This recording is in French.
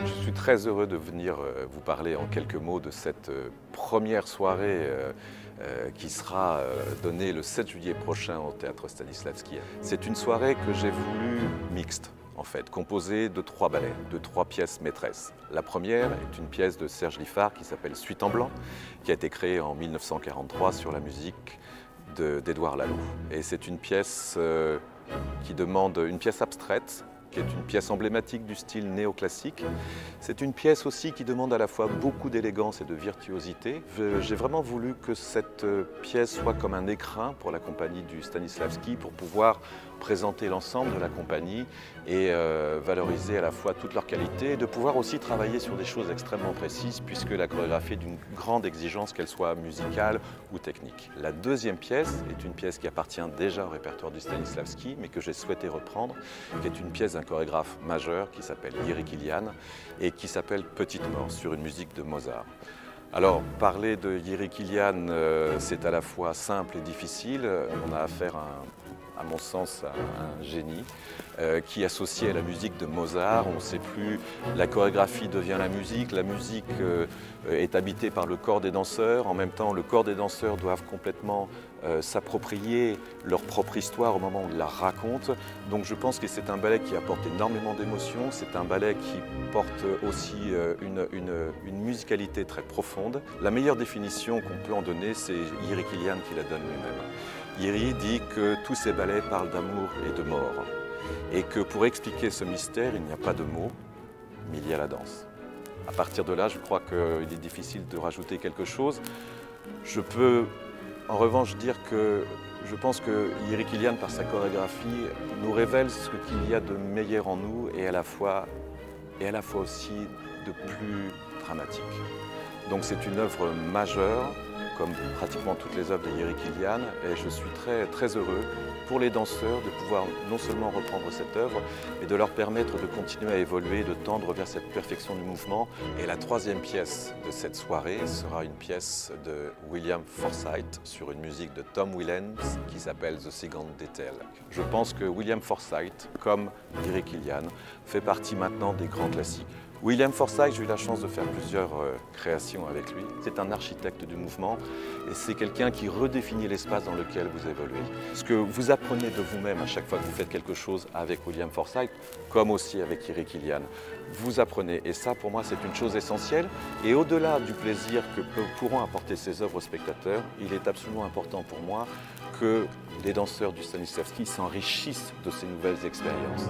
Je suis très heureux de venir vous parler en quelques mots de cette première soirée qui sera donnée le 7 juillet prochain au théâtre Stanislavski. C'est une soirée que j'ai voulu mixte, en fait, composée de 3 ballets, de 3 pièces maîtresses. La première est une pièce de Serge Liffard qui s'appelle Suite en blanc, qui a été créée en 1943 sur la musique d'Édouard Laloux. Et c'est une pièce qui demande une pièce abstraite, qui est une pièce emblématique du style néoclassique. C'est une pièce aussi qui demande à la fois beaucoup d'élégance et de virtuosité. J'ai vraiment voulu que cette pièce soit comme un écrin pour la compagnie du Stanislavski pour pouvoir présenter l'ensemble de la compagnie et valoriser à la fois toutes leurs qualités et de pouvoir aussi travailler sur des choses extrêmement précises puisque la chorégraphie est d'une grande exigence, qu'elle soit musicale ou technique. La deuxième pièce est une pièce qui appartient déjà au répertoire du Stanislavski mais que j'ai souhaité reprendre, qui est une pièce d'un chorégraphe majeur qui s'appelle Jiří Kylián et qui s'appelle Petite Mort sur une musique de Mozart. Alors, parler de Jiří Kylián, c'est à la fois simple et difficile. On a affaire à mon sens, un génie qui associé à la musique de Mozart. On ne sait plus, la chorégraphie devient la musique est habitée par le corps des danseurs. En même temps, le corps des danseurs doivent complètement s'approprier leur propre histoire au moment où ils la racontent. Donc je pense que c'est un ballet qui apporte énormément d'émotions. C'est un ballet qui porte aussi une musicalité très profonde. La meilleure définition qu'on peut en donner, c'est Jiří Kylián qui la donne lui-même. Jiří dit que tous ces ballets parlent d'amour et de mort et que pour expliquer ce mystère, il n'y a pas de mots, mais il y a la danse. À partir de là, je crois qu'il est difficile de rajouter quelque chose. Je peux en revanche dire que je pense que Jiří Kylián, par sa chorégraphie, nous révèle ce qu'il y a de meilleur en nous et à la fois aussi de plus dramatique. Donc c'est une œuvre majeure, comme pratiquement toutes les œuvres de Jiří Kylián, et je suis très heureux pour les danseurs de pouvoir non seulement reprendre cette œuvre, mais de leur permettre de continuer à évoluer, de tendre vers cette perfection du mouvement. Et la troisième pièce de cette soirée sera une pièce de William Forsythe sur une musique de Tom Williams qui s'appelle The Second Detail. Je pense que William Forsythe, comme Jiří Kylián, fait partie maintenant des grands classiques. William Forsythe, j'ai eu la chance de faire plusieurs créations avec lui. C'est un architecte du mouvement et c'est quelqu'un qui redéfinit l'espace dans lequel vous évoluez. Ce que vous apprenez de vous-même à chaque fois que vous faites quelque chose avec William Forsythe, comme aussi avec Jiří Kylián, vous apprenez. Et ça, pour moi, c'est une chose essentielle. Et au-delà du plaisir que pourront apporter ces œuvres aux spectateurs, il est absolument important pour moi que les danseurs du Stanislavski s'enrichissent de ces nouvelles expériences.